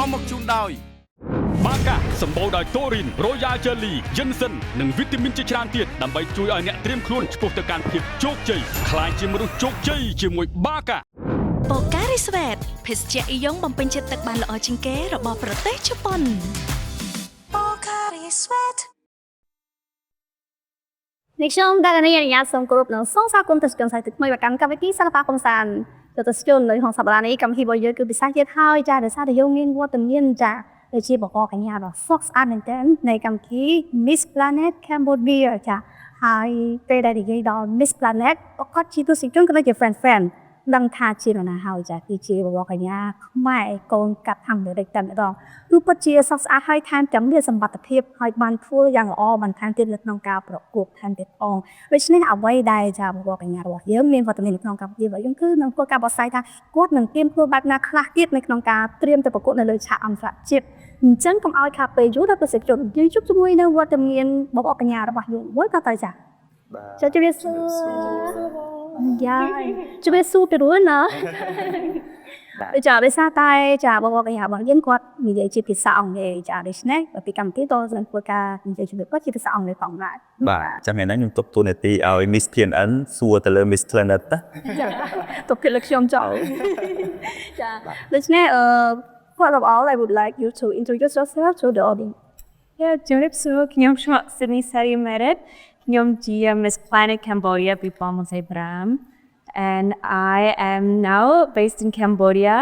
នាំមកជូនដោយបាកាសម្បូរដោយតូរីន Royal Jelly Ginseng និងវីតាមីនជាច្រើនទៀតដើម្បីជួយឲ្យអ្នកត្រៀមខ្លួនឆ្ពោះទៅកាន់ភាពជោគជ័យខ្លាយជាមនុស្សជោគជ័យជាមួយបាកាបូការីស្វេតភេសជ្ជៈអ៊ីយ៉ុងបំពេញចិត្តទឹកបានល្អជាងគេរបស់ប្រទេសជប៉ុនបូការីស្វេតនេះខ្ញុំដែលនេះអនុញ្ញាតសូមគោរពនឹងសូមស្វាគមន៍ទស្សនិកសាយទឹកថ្មីមកកាន់កម្មវិធីសិល្បៈកំសាន្តទស្សនជននៅក្នុងសប្តាហ៍នេះកម្មវិធីរបស់យើងគឺពិសេសទៀតហើយចាដោយសារតែយើងមានវត្តមានចាដូចជាបកកញ្ញារបស់ Fox Art មែនទែននៃកម្មវិធី Miss Planet Cambodia ចាហើយពេលដែលនិយាយដល់ Miss Planet គាត់ជាទស្សនិកជនក៏ដូចជា fan ដឹងថាជានរណាហើយចាគឺជាបកកញ្ញាខ្មែរកូនកាត់ខាងលើតែម្ដងគឺពិតជាសស្អាតហើយថែមទាំងមានសមត្ថភាពហើយបានធ្វើយ៉ាងល្អបន្ថែមទៀតនៅក្នុងការប្រកួតថែមទៀតផងដូច្នេះអ្វីដែលចាបកកញ្ញារបស់យើងមានវត្តមាននៅក្នុងកម្មវិធីរបស់យើងគឺនឹងធ្វើការបកស្រាយថាគាត់នឹងត្រៀមធ្វើបែបណាខ្លះទៀតនៅក្នុងការត្រៀមទៅប្រកួតនៅលើឆាកអន្តរជាតិអញ្ចឹងកុំឲ្យខាតពេលយូរដល់ប្រសិទ្ធជនយើងជួបជាមួយនៅវត្តមានបកកញ្ញារបស់យើងមួយក៏ទៅចាបាទជម្រាបសួរយ៉ាជម្រាបសួរពីរួនណាចាដោយសារតែចាបកកញ្ញារបស់យើងគាត់និយាយជាភាសាអង់គ្លេសចាដូច្នេះពីកម្មវិធីតើនឹងធ្វើការនិយាយជាមួយគាត់ជាភាសាអង់គ្លេសផងដែរបាទចាំថ្ងៃនេះខ្ញុំទុកទូនាទីឲ្យ Miss PNN សួរទៅលើ Miss Planet ណាចាទុកគេលើខ្ញុំចោលចាដូច្នេះFirst of all, I would like you to introduce yourself to the audience. Yeah, ជម្រាបសួរខ្ញុំឈ្មោះ Sydney Sari Merit ខ្ញុំជា Miss Planet Cambodia 2025 and I am now based in Cambodia.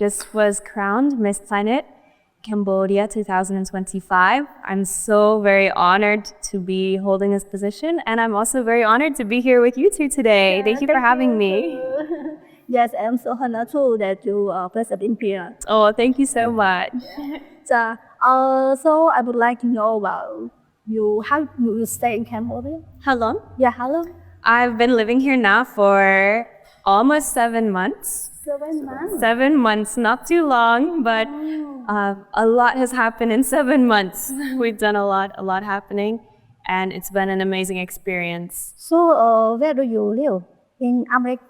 Just was crowned Miss Planet Cambodia 2025. I'm so very honored to be holding this position and I'm also very honored to be here with you two today. Yeah, thank you for having me. Yes, I'm so honored too that you are present in here. Oh, thank you so much. So I would like to know about you. How you stay in Cambodia? How long? Yeah, how long? I've been living here now for almost 7 months. 7 months? 7 months, not too long, but a lot has happened in 7 months. We've done a lot happening, and it's been an amazing experience. So where do you live? In America?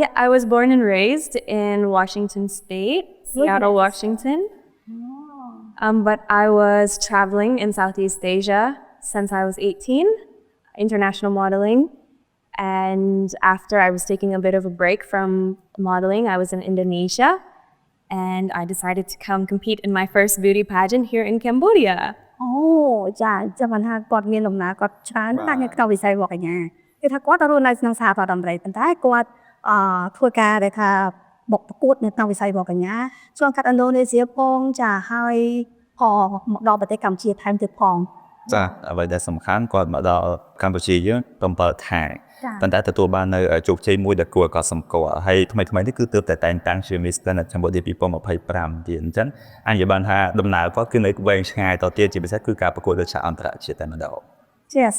Yeah, I was born and raised in Washington State, Seattle, Washington. But I was traveling in Southeast Asia since I was 18, international modeling. And after I was taking a bit of a break from modeling, I was in Indonesia. And I decided to come compete in my first beauty pageant here in Cambodia. Oh, ចាចាំបានថាគាត់មានដំណើរគាត់ច្រើនតាំងនៅក្នុងវិស័យបកកញ្ញាគឺថាគាត់រស់នៅក្នុងសហរដ្ឋអាមេរិកប៉ុន្តែគាត់ធ្វើការដែលថាបុកប្រកួតនៅក្នុងវិស័យបកកញ្ញាឆ្លងកាត់ឥណ្ឌូនេស៊ីផងចាហើយផងមកដល់ប្រទេសកម្ពុជាថែមទៀតផងចាអ្វីដែលសំខាន់គាត់មកដល់កម្ពុជាយើង7ខែប៉ុន្តែទទួលបាននៅជោគជ័យមួយដែលគួរឲ្យកត់សម្គាល់ហើយថ្មីនេះគឺទើបតែតែងតាំងជា Miss Planet Cambodia 2025ទៀតអញ្ចឹងអញនិយាយបានថាដំណើរគាត់គឺនៅវែងឆ្ងាយតទៀតជាពិសេសគឺការប្រកួតលើឆាកអន្តរជាតិតែម្ដង Yes,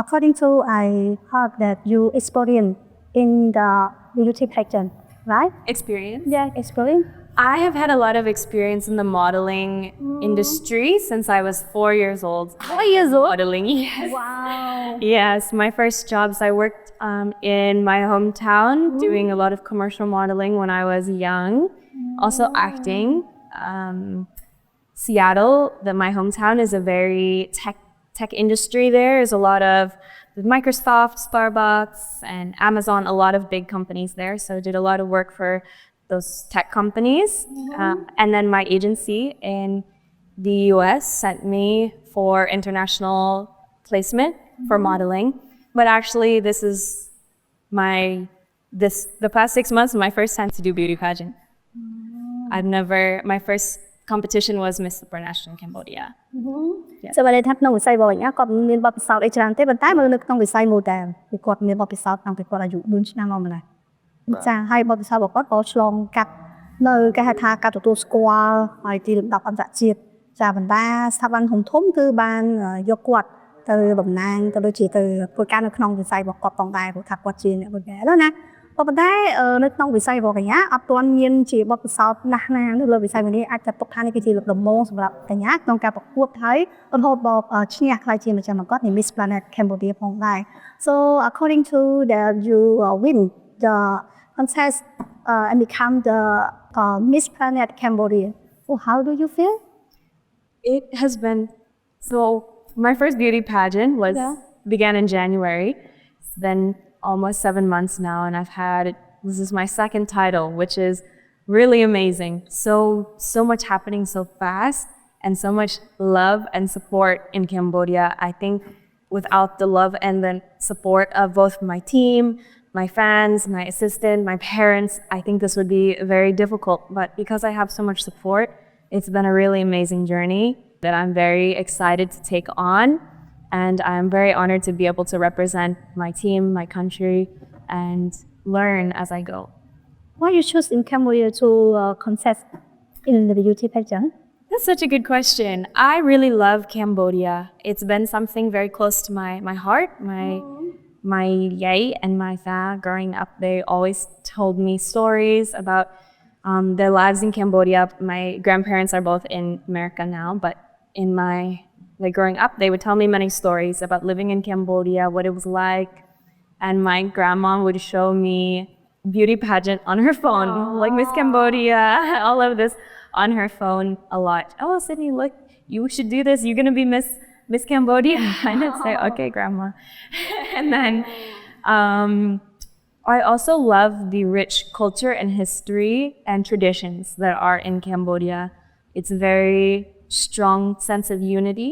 according to I heard that you experience in the beauty pageant, right? Experience? Yeah, experience. I have had a lot of experience in the modeling industry since I was 4 years old. 4 years old? Modeling, yes. Wow. Yes, my first jobs, I worked in my hometown doing a lot of commercial modeling when I was young. Also acting. Seattle, my hometown, is a very tech industry there. There's a lot of Microsoft, Starbucks, and Amazon, a lot of big companies there. So I did a lot of work for those tech companies. And then my agency in the US sent me for international placement for modeling. But actually this is the past 6 months, my first time to do beauty pageant. My first competition was Miss Supranational Cambodia. សូមឲ្យថាក្នុងវិស័យរបស់គាត់មានបទពិសោធន៍អីច្រើនទេប៉ុន្តែនៅក្នុងវិស័យ model គឺគាត់មានបទពិសោធន៍តាំងពីគាត់អាយុ4ឆ្នាំមកម្ល៉េះចាហើយបទពិសោធន៍របស់គាត់ក៏ឆ្លងកាត់នៅគេហៅថាការទទួលស្គាល់ហើយទីលំដាប់អន្តរជាតិចាប៉ុន្តែស្ថាប័នធំគឺបានយកគាត់ទៅតំណាងទៅដូចជាទៅធ្វើការនៅក្នុងវិស័យរបស់គាត់ផងដែរព្រោះថាគាត់ជាអ្នក model ណាប៉ុន្តែនៅក្នុងវិស័យរបស់កញ្ញាអត់ទាន់មានជាបទពិសោធន៍ណាស់ណានៅលើវិស័យនេះអាចតែទុកថានេះគឺជាលើកដំបូងសម្រាប់កញ្ញាក្នុងការប្រកួតហើយរហូតដល់ឈ្នះខ្លាយជាម្ចាស់មកគាត់នៃ Miss Planet Cambodia ផងដែរ So according to that you win the contest and become the Miss Planet Cambodia So how do you feel? It has been so. My first beauty pageant began in January. It's been almost 7 months now, and this is my second title, which is really amazing. So much happening so fast, and so much love and support in Cambodia. I think without the love and the support of both my team, my fans, my assistant, my parents, I think this would be very difficult. But because I have so much support, it's been a really amazing journey that I'm very excited to take on. And I'm very honored to be able to represent my team, my country, and learn as I go. Why you choose in Cambodia to contest in the beauty pageant? That's such a good question. I really love Cambodia. It's been something very close to my heart. My yay and my fa growing up, they always told me stories about their lives in Cambodia. My grandparents are both in America now, but growing up, they would tell me many stories about living in Cambodia, what it was like. And my grandma would show me beauty pageant on her phone, like Miss Cambodia, all of this on her phone a lot. Oh, Sydney, look, you should do this. You're going to be Miss Cambodia. And I'd say, okay, grandma. And then I also love the rich culture and history and traditions that are in Cambodia. It's a very strong sense of unity.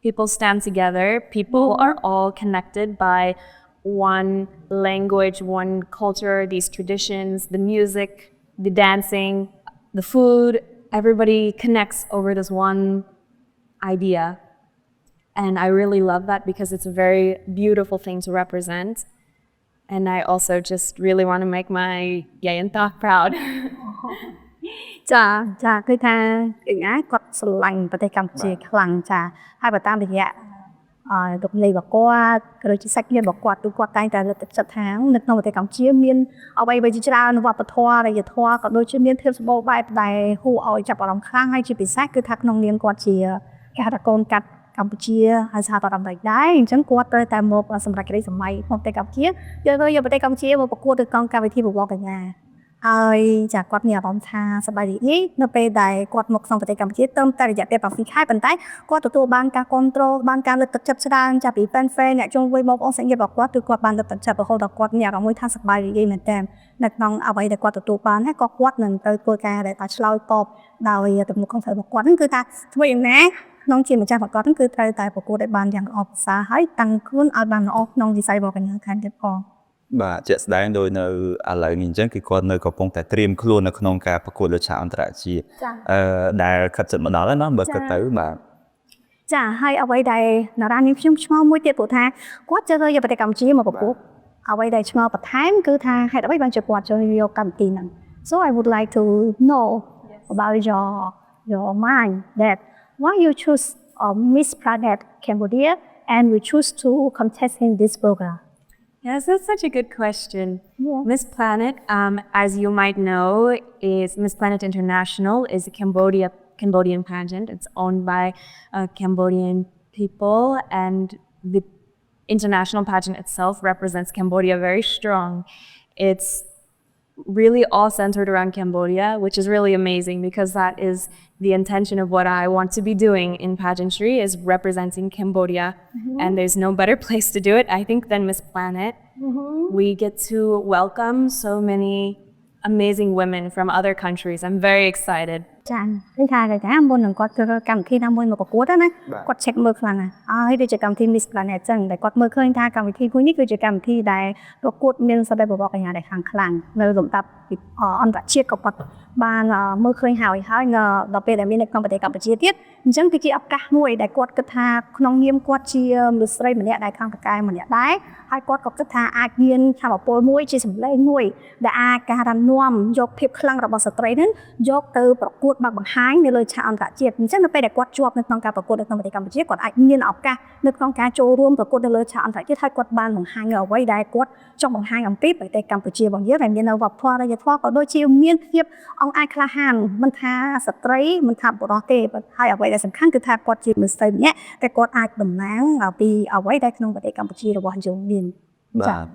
People stand together. People are all connected by one language, one culture, these traditions, the music, the dancing, the food. Everybody connects over this one idea. And I really love that because it's a very beautiful thing to represent. And I also just really want to make my yay and ta proud. ចាគឺថាកញ្ញាគាត់ស្រឡាញ់ប្រទេសកម្ពុជាខ្លាំងចាហើយបើតាមរយៈលោកលេខរបស់គាត់ក៏ដូចជាសាច់ញាតិរបស់គាត់គឺគាត់តែងតែលើកទឹកចិត្តថានៅក្នុងប្រទេសកម្ពុជាមានអ្វីៗជាច្រើនវប្បធម៌អរិយធម៌ក៏ដូចជាមានភាពសម្បូរបែបដែលហួរឲ្យចាប់អារម្មណ៍ខ្លាំងហើយជាពិសេសគឺថាក្នុងនាមគាត់ជាគេហៅថាកូនកាត់កម្ពុជាហើយសហរដ្ឋអាមេរិកដែរអញ្ចឹងគាត់ត្រូវតែមកសម្រាប់ក្តីសម័យក្នុងប្រទេសកម្ពុជាយកប្រទេសកម្ពុជាមកប្រកួតទៅក្នុងកម្មវិធីប្រវត្តិកញ្ញាហើយចាគាត់មានអារម្មណ៍ថាសប្បាយរីករាយនៅពេលដែលគាត់មកក្នុងប្រទេសកម្ពុជាទៅតែរយៈពេល7ខែប៉ុន្តែគាត់ទទួលបានការគ្រប់គ្រងបានការលើកទឹកចិត្តច្រើនចាប់ពី fan អ្នកជុំវិញបងប្អូនសាច់ញាតិរបស់គាត់គឺគាត់បានលើកទឹកចិត្តរហូតដល់គាត់មានអារម្មណ៍មួយថាសប្បាយរីករាយមែនទែននៅក្នុងអ្វីដែលគាត់ទទួលបានហើយក៏គាត់នឹងទៅធ្វើការដែលថាឆ្លើយតបដោយទំនុកខុសត្រូវរបស់គាត់ហ្នឹងគឺថាធ្វើយ៉ាងណាក្នុងជាម្ចាស់ប្រកបហ្នឹងគឺត្រូវតែប្រកួតឲ្យបានយ៉ាងល្អប្រសើរហើយតាំងខ្លួនឲ្យបានល្អក្នុងវិស័យរបស់កញ្ញាខាងទៀតផងបាទជាក់ស្ដែងដោយនៅឥឡូវនេះអញ្ចឹងគឺគាត់នៅកំពុងតែត្រៀមខ្លួននៅក្នុងការប្រកួតលើឆាកអន្តរជាតិដែលខិតជិតមកដល់ហើយណាបើគិតទៅបាទចាហើយអ្វីដែលតារានាងខ្ញុំឆ្ងល់មួយទៀតព្រោះថាគាត់ចូលយកប្រទេសកម្ពុជាមកប្រកួតអ្វីដែលឆ្ងល់បន្ថែមគឺថាហេតុអ្វីបានជាគាត់ចូលយកកម្មវិធីហ្នឹង So I would like to know about your mind that why you choose Miss Planet Cambodia and we choose to contest in this program. Yes, that's such a good question. Yeah. Miss Planet, as you might know, is Miss Planet International is a Cambodian pageant. It's owned by Cambodian people, and the international pageant itself represents Cambodia very strong. It's really all centered around Cambodia, which is really amazing because that is the intention of what I want to be doing in pageantry is representing Cambodia. And there's no better place to do it, I think, than Miss Planet. We get to welcome so many amazing women from other countries. I'm very excited. ចាគឺថាគេថាមុននឹងគាត់ធ្វើកម្មវិធីណាមួយមកប្រកួតណាគាត់ check មើលខ្លាំងណាស់ហើយដូចជាកម្មវិធី Miss Planet ចឹងតែគាត់មើលឃើញថាកម្មវិធីមួយនេះគឺជាកម្មវិធីដែលប្រកួតមានសក្តានុពលកញ្ញាដែលខ្លាំងនៅលំដាប់អន្តរជាតិក៏គាត់បានមើលឃើញហើយដល់ពេលដែលមាននៅក្នុងប្រទេសកម្ពុជាទៀតអញ្ចឹងគឺជាឱកាសមួយដែលគាត់គិតថាក្នុងនាមគាត់ជាមនុស្សស្រីម្នាក់ដែលខាងតកែម្នាក់ដែរហើយគាត់ក៏គិតថាអាចមានធម៌ពលមួយជាសម្លេងមួយដែលអាចការនាំយកភាពខ្លាំងរបស់ស្ត្រីហ្នឹងយកទៅប្រកួតបង្ហាញនៅលើឆាកអន្តរជាតិអញ្ចឹងនៅពេលដែលគាត់ជាប់នៅក្នុងការប្រកួតនៅក្នុងប្រទេសកម្ពុជាគាត់អាចមានឱកាសនៅក្នុងការចូលរួមប្រកួតនៅលើឆាកអន្តរជាតិហើយគាត់បានបង្ហាញអ្វីដែលគាត់ចង់បង្ហាញអំពីប្រទេសកម្ពុជារបស់យើងដែលមាននៅវប្បធម៌អរិយធម៌ក៏ដូចជាមានភាពអង្អាចក្លាហានមិនថាស្ត្រីមិនថាបុរសទេហើយអ្វីដែលសំខាន់គឺថាគាត់ជាមនុស្សស្រីម្នាក់តែគាត់អាចតំណាងពីអ្វីដែលក្នុងប្រទេសកម្ពុជារបស់យើងមាន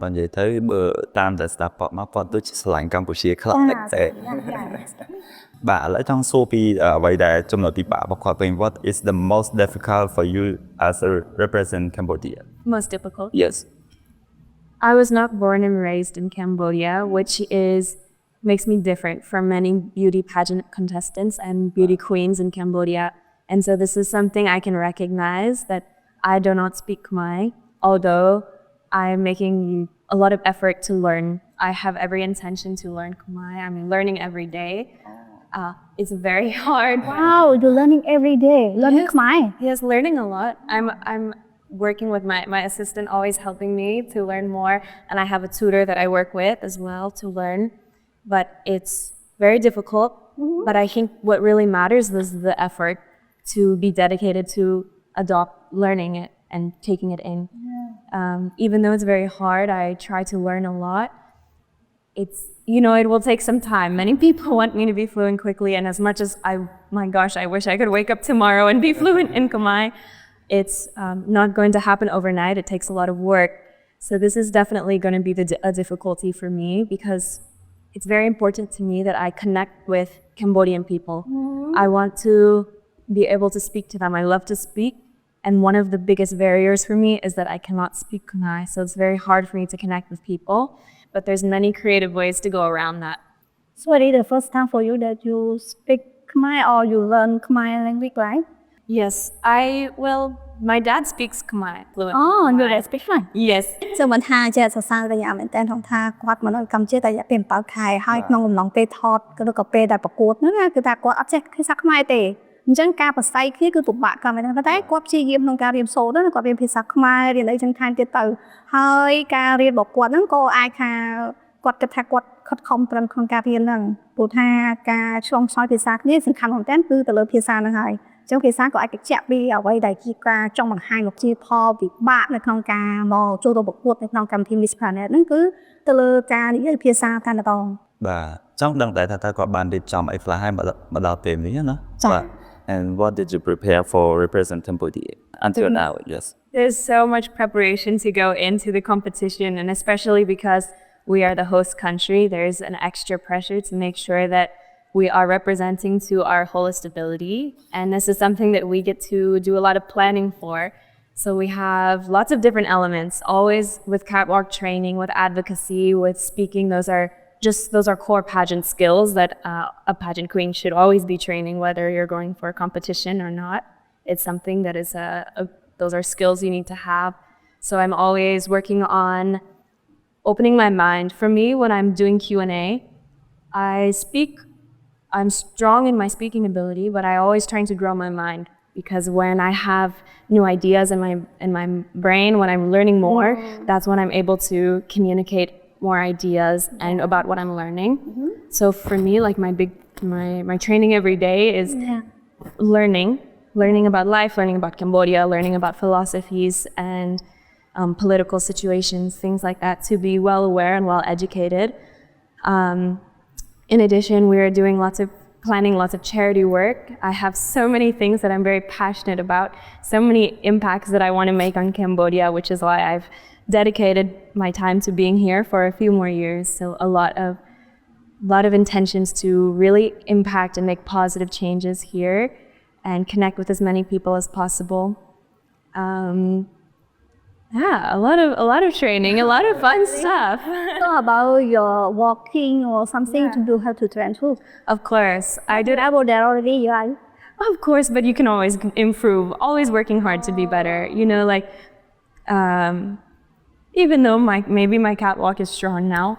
បើនិយាយទៅបើតាមតែស្ដាប់ប៉ុកមកប៉ុកដូចឆ្លាញ់កម្ពុជាខ្លាំងតែ បាទឥឡូវចង់សួរពីអ្វីដែលចំណុចពិបាករបស់គាត់វិញ What is the most difficult for you as a represent Cambodia? Most difficult. Yes. I was not born and raised in Cambodia, which makes me different from many beauty pageant contestants and beauty queens in Cambodia. And so this is something I can recognize, that I do not speak Khmer, although I'm making a lot of effort to learn. I have every intention to learn Khmer. I'm learning every day. It's very hard. Wow, you're learning every day. Learning Khmer. Yes, learning a lot. I'm working with my assistant, always helping me to learn more. And I have a tutor that I work with as well to learn. But it's very difficult. But I think what really matters is the effort to be dedicated to adopt learning it and taking it in. Even though it's very hard, I try to learn a lot. It's, it will take some time. Many people want me to be fluent quickly, and as much as my gosh, I wish I could wake up tomorrow and be fluent in Khmer, it's not going to happen overnight. It takes a lot of work. So this is definitely going to be a difficulty for me, because it's very important to me that I connect with Cambodian people. I want to be able to speak to them. I love to speak. And one of the biggest barriers for me is that I cannot speak Khmer. So it's very hard for me to connect with people. But there's many creative ways to go around that. So it is the first time for you that you speak Khmer or you learn Khmer language, right? Yes, my dad speaks Khmer fluently. Oh, you speak Khmer. Yes. សូមថាជាសរសើរតែយ៉ាងមែនតើក្នុងថាគាត់មកនៅកម្ពុជាតែរយៈពេល7ខែហើយក្នុងកំឡុងពេលថតក៏ពេលដែលប្រកួតហ្នឹងគឺថាគាត់អត់ចេះភាសាខ្មែរទេអញ្ចឹងការប្រស័យគ្នាគឺពិបាកក៏មែនតែគាត់ព្យាយាមក្នុងការរៀនសូត្រណាគាត់រៀនភាសាខ្មែររៀនអីចឹងថែមទៀតទៅហើយការរៀនរបស់គាត់ហ្នឹងក៏អាចថាគាត់គិតថាគាត់ខិតខំប្រឹងក្នុងការរៀនហ្នឹងព្រោះថាការឆ្លងឆ្លើយភាសាគ្នាសំខាន់មែនតើគឺទៅលើភាសាហ្នឹងហើយអញ្ចឹងភាសាក៏អាចបញ្ជាក់ពីអ្វីដែលជាការចង់បង្ហាញលោកជាផលពិបាកនៅក្នុងការមកចូលរួមប្រកួតនៅក្នុងកម្មវិធី Miss Planet ហ្នឹងគឺទៅលើការនិយាយភាសាតែម្ដងបាទចង់ដឹងតែថាតើគាត់បានរៀបចំអីខ្លះហើយមកដល់ពេលនេះណាបាទ And what did you prepare for represent Cambodia until now? Yes. There's so much preparation to go into the competition, and especially because we are the host country, there's an extra pressure to make sure that we are representing to our fullest ability. And this is something that we get to do a lot of planning for. So we have lots of different elements, always with catwalk training, with advocacy, with speaking. Those are core pageant skills that a pageant queen should always be training, whether you're going for a competition or not. It's something that is those are skills you need to have. So I'm always working on opening my mind. For me, when I'm doing Q&A, I'm strong in my speaking ability, but I always trying to grow my mind, because when I have new ideas in my brain, when I'm learning more, that's when I'm able to communicate more ideas and about what I'm learning. So for me, like my training every day is learning about life, learning about Cambodia, learning about philosophies and political situations, things like that, to be well aware and well educated. In addition, we are doing planning lots of charity work. I have so many things that I'm very passionate about, so many impacts that I want to make on Cambodia, which is why I've dedicated my time to being here for a few more years. So a lot of intentions to really impact and make positive changes here and connect with as many people as possible. A lot of training, a lot of fun stuff. So about your walking or something to do how to train too. Of course, I did. Travel there already, right? Of course, but you can always improve. Always working hard to be better. Even though maybe my catwalk is strong now,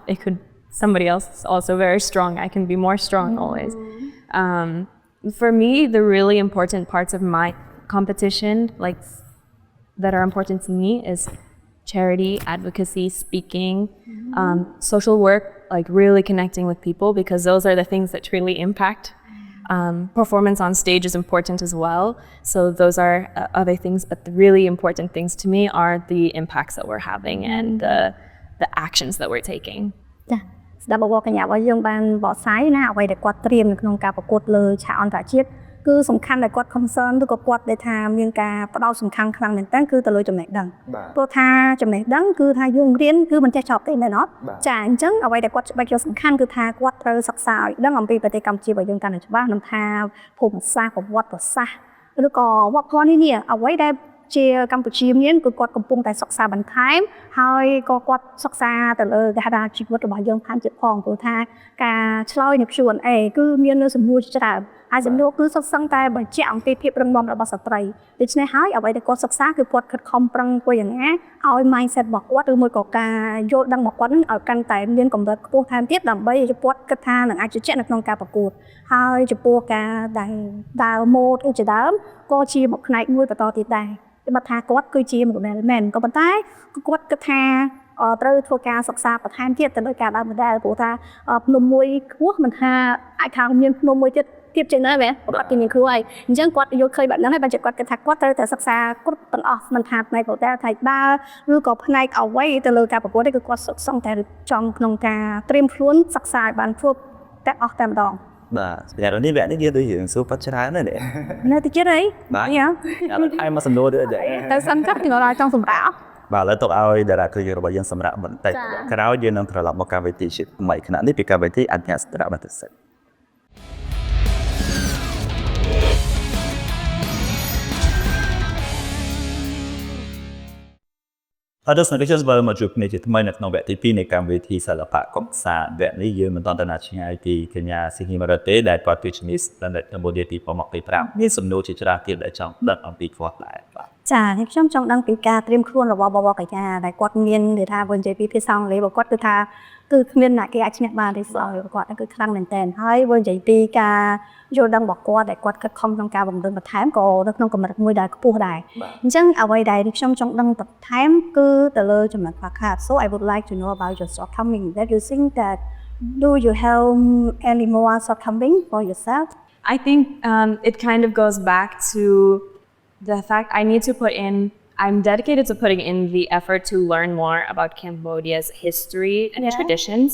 somebody else is also very strong. I can be more strong always. For me, the really important parts of my competition, that are important to me, is charity, advocacy, speaking, social work, really connecting with people, because those are the things that truly impact. Performance on stage is important as well. So those are other things, but the really important things to me are the impacts that we're having and the actions that we're taking. ស្ដាប់បបកញ្ញារបស់យើងបានបកស្រាយណាអ្វីដែលគាត់ត្រៀមនៅក្នុងការប្រកួតលើឆាកអន្តរជាតិ គឺសំខាន់ដែលគាត់ concern ឬក៏គាត់ដែលថាមានការផ្ដោតសំខាន់ខ្លាំងមែនតើគឺទៅលើចំណេះដឹងព្រោះថាចំណេះដឹងគឺថាយើងរៀនគឺមិនចេះចប់ទេមែនអត់ចាអញ្ចឹងអ្វីដែលគាត់ច្បាស់យកសំខាន់គឺថាគាត់ត្រូវសិក្សាឲ្យដឹងអំពីប្រទេសកម្ពុជារបស់យើងកាន់តែច្បាស់នឹងថាភូមិសាស្ត្រប្រវត្តិសាស្ត្រឬក៏វប្បធម៌នេះអ្វីដែលជាកម្ពុជាមានគឺគាត់កំពុងតែសិក្សាបន្ថែមហើយក៏គាត់សិក្សាទៅលើគេហៅថាជីវិតរបស់យើងថែមទៀតផងព្រោះថាការឆ្លើយនៅ Q&A គឺមាននៅសំណួរច្រើនហើយសំណួរគឺសុទ្ធសឹងតែបញ្ជាក់អំពីភាពរឹងមាំរបស់ស្ត្រីដូច្នេះហើយអ្វីដែលគាត់សិក្សាគឺគាត់ខិតខំប្រឹងធ្វើយ៉ាងណាឲ្យ mindset របស់គាត់ឬមួយក៏ការយល់ដឹងរបស់គាត់នឹងឲ្យកាន់តែមានកម្រិតខ្ពស់ថែមទៀតដើម្បីឲ្យគាត់គិតថានឹងអាចជឿជាក់នៅក្នុងការប្រកួតហើយចំពោះការដែលដើរម៉ូដអីជាដើមក៏ជាមួយផ្នែកមួយបន្តទៀតដែរបើថាគាត់គឺជា model មែនក៏ប៉ុន្តែគាត់គិតថាត្រូវធ្វើការសិក្សាបន្ថែមទៀតទៅលើការដើរ model ព្រោះថាភ្នំមួយខ្ពស់មិនថាអាចថាមានភ្នំមួយទៀតជាងណាមែនគាត់គេមានគ្រូហើយអញ្ចឹងគាត់យល់ឃើញបែបហ្នឹងហើយបើគាត់គិតថាគាត់ត្រូវតែសិក្សាគ្រប់ទាំងអស់មិនថាផ្នែក model ផ្នែកដើរឬក៏ផ្នែកអ្វីទៅលើការប្រកួតទេគឺគាត់សង្កតែចំក្នុងការត្រៀមខ្លួនសិក្សាឲ្យបានគ្រប់ទាំងអស់តែម្ដងបាទសម្រាប់នេះវគ្គនេះយើងដូចយើងសួរប៉ាត់ច្រើនណាស់នេះនៅតិចទៀតអីបាទឥឡូវឲ្យមកសំណួរទៀតទៅសិនចុះទីដល់ចង់សម្រាប់បាទឥឡូវទុកឲ្យតារាគ្រូរបស់យើងសម្រាប់បន្តិចក្រោយយើងនឹងត្រឡប់មកកម្មវិធីជាថ្មីខណៈនេះពីកម្មវិធីអញ្ញាស្ត្របន្តិចសិនអរគុណអ្នកជំនាញមកជួបគ្នាជាថ្មីនៅក្នុងវគ្គទី2នៃកម្មវិធីសិល្បៈកំសាន្តវគ្គនេះយើងមិនតន់តាឆ្ងាយពីកញ្ញាស៊ីហ៊ីម៉ារ៉ាទេដែលគាត់គឺជា Miss Planet Cambodia 2025មានសំណួរជាច្រើនទៀតដែលចង់ដឹងអំពីគាត់ដែរបាទចាខ្ញុំចង់ដឹងពីការត្រៀមខ្លួនរបស់បបកញ្ញាដែលគាត់មាននិយាយថាបើនិយាយពីភាសាអង់គ្លេសរបស់គាត់គឺថាគឺគ្មានអ្នកគេអាចឈ្នះបានទេស្អីគាត់គឺខ្លាំងមែនតើហើយបើនិយាយពីការយល់ដឹងរបស់គាត់ដែលគាត់ខិតខំក្នុងការបង្រៀនបន្ថែមក៏នៅក្នុងកម្រិតមួយដែលខ្ពស់ដែរអញ្ចឹងអ្វីដែលខ្ញុំចង់ដឹងបន្ថែមគឺទៅលើចំណុចខ្វះខាត So I would like to know about your shortcoming that you think that do you have any more shortcoming for yourself I think it kind of goes back to the fact I need to put in I'm dedicated to putting in the effort to learn more about Cambodia's history and traditions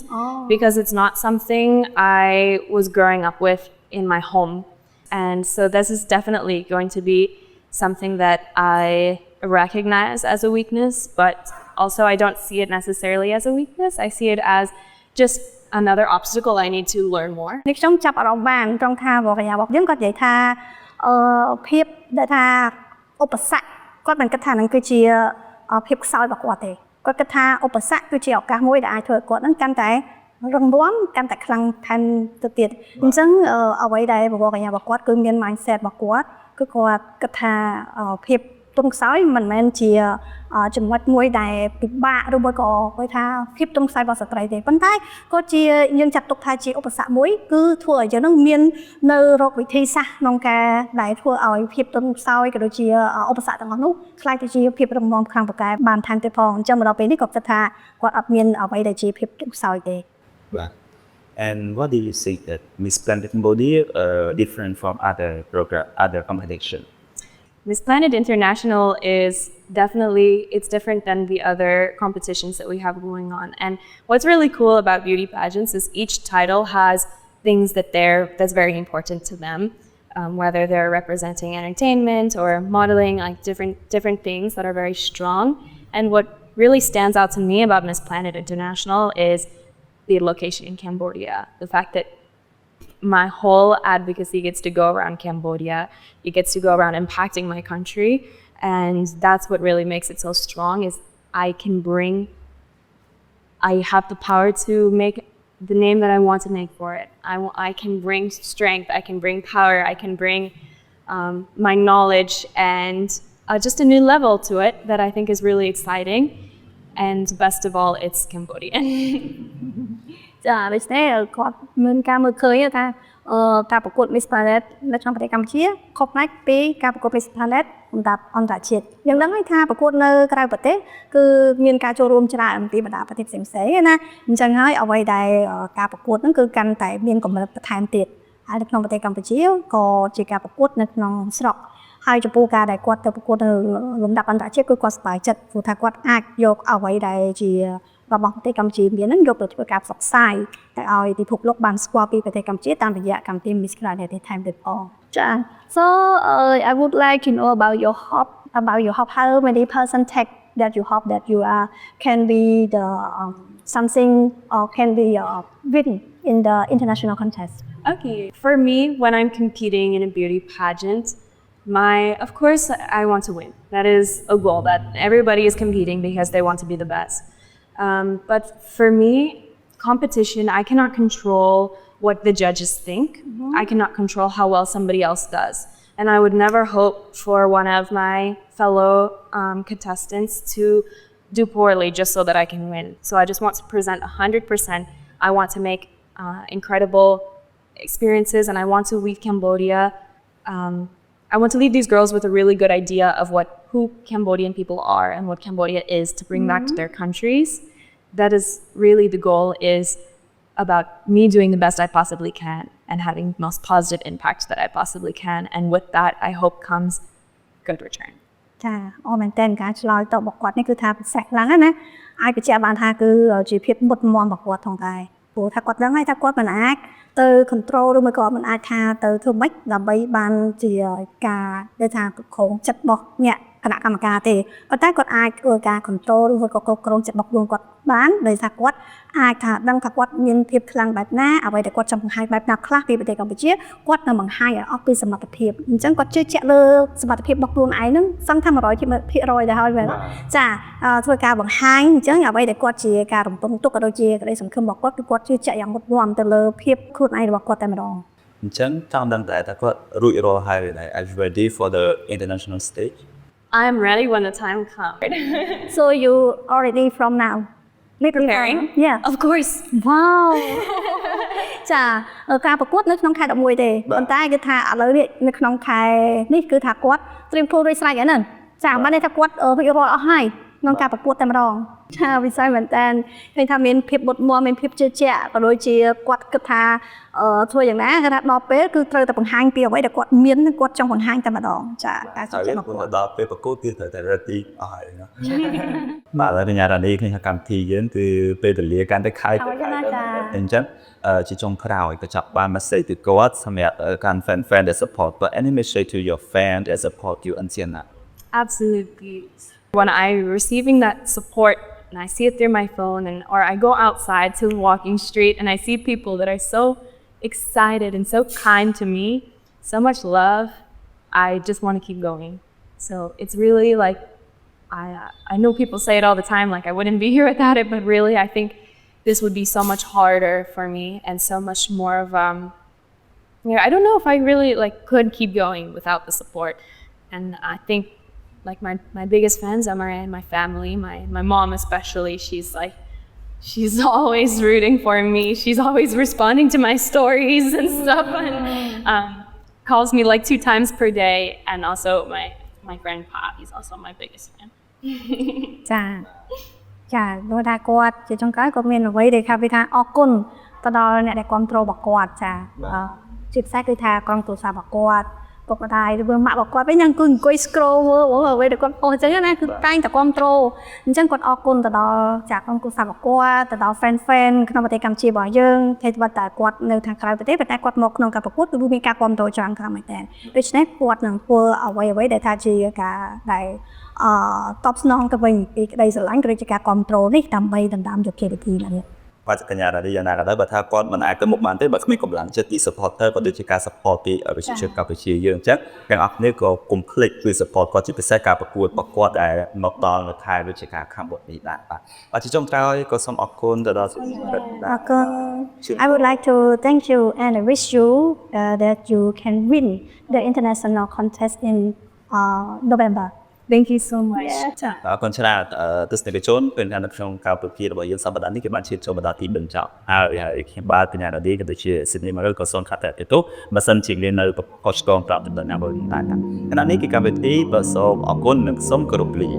because it's not something I was growing up with in my home. And so this is definitely going to be something that I recognize as a weakness, but also I don't see it necessarily as a weakness. I see it as just another obstacle I need to learn more. ខ្ញុំចាប់អារម្មណ៍បានត្រង់ថាបរិយារបស់យើងគាត់និយាយថាភាពដែលថាឧបសគ្គគាត់មិនគិតថានឹងគឺជាភាពខ្សោយរបស់គាត់ទេគាត់គិតថាឧបសគ្គគឺជាឱកាសមួយដែលអាចធ្វើឲ្យគាត់នឹងកាន់តែរឹងមាំកាន់តែខ្លាំងថែមទៅទៀតអញ្ចឹងអ្វីដែលបបកញ្ញារបស់គាត់គឺមាន mindset របស់គាត់គឺគាត់គិតថាភាពទន់ខ្សោយមិនមែនជាចំណុចមួយដែលពិបាកឬមួយក៏គេថាភាពទន់ខ្សោយរបស់ស្ត្រីទេប៉ុន្តែក៏ជាយើងចាត់ទុកថាជាឧបសគ្គមួយគឺធ្វើឲ្យយើងនឹងមាននៅរកវិធីសាស្ត្រក្នុងការដែលធ្វើឲ្យភាពទន់ខ្សោយក៏ដូចជាឧបសគ្គទាំងអស់នោះខ្លាយទៅជាភាពរឹងមាំខាងប្រកែបានថែមទៀតផងអញ្ចឹងមកដល់ពេលនេះក៏គិតថាគាត់អត់មានអ្វីដែលជាភាពទន់ខ្សោយទេបាទ And what do you think that Miss Planet Cambodia different from other competition Miss Planet International is definitely, it's different than the other competitions that we have going on. And what's really cool about beauty pageants is each title has things that's very important to them, whether they're representing entertainment or modeling, like different things that are very strong. And what really stands out to me about Miss Planet International is the location in Cambodia, the fact that my whole advocacy gets to go around Cambodia. It gets to go around impacting my country. And that's what really makes it so strong is I have the power to make the name that I want to make for it. I can bring strength, I can bring power, I can bring my knowledge and just a new level to it that I think is really exciting. And best of all, it's Cambodian. ចាដូច្នេះគាត់មានការមើលឃើញថាការប្រកួត Miss Planet នៅក្នុងប្រទេសកម្ពុជាខុសផ្នែកពីការប្រកួត Miss Planet សម្រាប់អន្តរជាតិយើងដឹងហើយថាប្រកួតនៅក្រៅប្រទេសគឺមានការចូលរួមច្រើនពីបណ្ដាប្រទេសផ្សេងៗណាអញ្ចឹងហើយអ្វីដែលការប្រកួតហ្នឹងគឺកាន់តែមានកម្រិតបន្ថែមទៀតហើយនៅក្នុងប្រទេសកម្ពុជាក៏ជាការប្រកួតនៅក្នុងស្រុកហើយចំពោះការដែលគាត់ទៅប្រកួតនៅលំដាប់អន្តរជាតិគឺគាត់សប្បាយចិត្តព្រោះថាគាត់អាចយកអ្វីដែលជា របស់ប្រទេសកម្ពុជាមានហ្នឹងយកទៅធ្វើការផ្សព្វផ្សាយតែឲ្យពិភពលោកបានស្គាល់ពីប្រទេសកម្ពុជាតាមរយៈកម្មវិធី Miss Grand ប្រទេសថៃទៀតផងចា So I would like to know about your hope how many percentage that you hope that you are can be the something or can be win in the international contest. Okay, for me, when I'm competing in a beauty pageant, of course, I want to win. That is a goal that everybody is competing because they want to be the best. But for me, competition, I cannot control what the judges think. I cannot control how well somebody else does. And I would never hope for one of my fellow contestants to do poorly just so that I can win. So I just want to present 100%. I want to make incredible experiences, and I want to leave Cambodia. I want to leave these girls with a really good idea of who Cambodian people are and what Cambodia is to bring back to their countries. That is really the goal, is about me doing the best I possibly can and having the most positive impact that I possibly can. And with that, I hope comes good return. ចាអរមែនតើការឆ្លើយតបរបស់គាត់នេះគឺថាពិសេសខ្លាំងណាស់អាចបញ្ជាក់បានថាគឺជាភាពមុតមមរបស់គាត់ផងដែរព្រោះថាគាត់ដឹងហើយថាគាត់មិនអាចទៅ control ឬមួយក៏មិនអាចថាទៅធ្វើម៉េចដើម្បីបានជាការដែលថាគ្រប់គ្រងចិត្តរបស់អ្នកគណៈកម្មការទេប៉ុន្តែគាត់អាចធ្វើការ control ឬមួយក៏គ្រប់គ្រងចិត្តរបស់ខ្លួនគាត់បានដោយសារគាត់អាចថាដឹងថាគាត់មានភាពខ្លាំងបែបណាអ្វីដែលគាត់ចង់បង្ហាញបែបណាខ្លះពីប្រទេសកម្ពុជាគាត់នឹងបង្ហាញឲ្យអស់ពីសមត្ថភាពអញ្ចឹងគាត់ជឿជាក់លើសមត្ថភាពរបស់ខ្លួនឯងហ្នឹងសឹងថា 100% ដែរហើយមែនចាធ្វើការបង្ហាញអញ្ចឹងអ្វីដែលគាត់ជាការរំពឹងទុកក៏ដូចជាក្តីសង្ឃឹមរបស់គាត់គឺគាត់ជឿជាក់យ៉ាងមុតមាំទៅលើភាពខ្លួនឯងរបស់គាត់តែម្ដងអញ្ចឹងចង់ដឹងតែគាត់រួចរាល់ហើយដែរ Are you ready for the international stage? I'm ready when the time comes. So you already from now Preparing? Yeah. Of course. Wow. ចាការប្រកួតនៅក្នុងខែ11ទេប៉ុន្តែគឺថាឥឡូវនេះនៅក្នុងខែនេះគឺថាគាត់ត្រៀមខ្លួនរួចស្រេចហើយហ្នឹងចាមិនន័យថាគាត់រួចរាល់អស់ហើយក្នុងការប្រកួតតែម្ដងចាវិស័យមែនតើឃើញថាមានភាពមុតមាំមានភាពជឿជាក់ក៏ដូចជាគាត់គិតថាធ្វើយ៉ាងណាគេថាដល់ពេលគឺត្រូវតែបង្ហាញពីអ្វីដែលគាត់មានគាត់ចង់បង្ហាញតែម្ដងចាការជឿជាក់របស់គាត់ដល់ពេលប្រកួតគឺត្រូវតែ ready អស់ហើយណាបាទហើយញ៉ាំរ៉ានីឃើញថាកម្មវិធីយើងគឺពេលវេលាកាន់តែខែទៅអញ្ចឹងជាចុងក្រោយក៏ចាប់បាន message ទៅគាត់សម្រាប់កាន់ fan that support but any message to your fan that support you until now Absolutely. When I'm receiving that support and I see it through my phone or I go outside to the walking street and I see people that are so excited and so kind to me, so much love, I just want to keep going. So it's really like, I know people say it all the time, like I wouldn't be here without it, but really I think this would be so much harder for me and so much more of, I don't know if I really could keep going without the support. And I think my biggest fans are my family, my mom especially. She's always rooting for me. She's always responding to my stories and stuff, and calls me 2 times per day. And also my grandpa, he's also my biggest fan. ចាដូចថាគាត់ជាចុងក្រោយគាត់មានអ្វីដែលថាអរគុណទៅដល់អ្នកដែលគ្រប់គ្រងរបស់គាត់ចាជាពិសេសគឺថាក្រុមគ្រួសាររបស់គាត់ពុកម្ដាយឬម៉ាក់របស់គាត់វិញហ្នឹងគឺអង្គុយ scroll មើលអ្វីដែលគាត់អូអញ្ចឹងណាគឺតែងតែគ្រប់គ្រងអញ្ចឹងគាត់អរគុណទៅដល់ចាក្រុមគ្រួសាររបស់គាត់ទៅដល់ fan ក្នុងប្រទេសកម្ពុជារបស់យើងតែគាត់នៅខាងក្រៅប្រទេសតែគាត់មកក្នុងការប្រកួតគឺមានការគ្រប់គ្រងច្រើនខ្លាំងមែនតើដូច្នេះគាត់នឹងធ្វើអ្វីដែលថាជាការដែលតបស្នងទៅវិញពីក្តីស្រឡាញ់ក៏ដូចជាការគ្រប់គ្រងនេះដើម្បីដណ្ដើមយកជ័យលាភីនេះបាទកញ្ញារ៉ាឌីយ៉ាងណាក៏ដោយបើថាគាត់មិនអាចទៅមុខបានទេបើគ្មានកម្លាំងចិត្តពី supporter ក៏ដូចជាការ support ពីប្រជាជនកម្ពុជាយើងអញ្ចឹងទាំងអស់គ្នាក៏កុំភ្លេចជួយ support គាត់ជាពិសេសការប្រកួតរបស់គាត់ដែលមកដល់នៅខែវិច្ឆិកាខាងមុខនេះដែរបាទជាចុងក្រោយក៏សូមអរគុណទៅដល់អរគុណ I would like to thank you and I wish you that you can win the international contest in November Thank you so much. អរគុណច្រើនទស្សនិកជនពេលនៅក្នុងការប្រកួតរបស់យើងសប្តាហ៍នេះគេបានឈានចូលមកដល់ទីបញ្ចប់ហើយខ្ញុំបាទកញ្ញារ៉ាឌីក៏ដូចជា Sydney Marvel ក៏សូមខាត់តែទៅបើសិនជាមាននៅកោះឆ្កងប្រាប់ទៅដល់ណាមួយដែរខណៈនេះគឺកម្មវិធីបើសូមអរគុណនិងសូមគោរពលា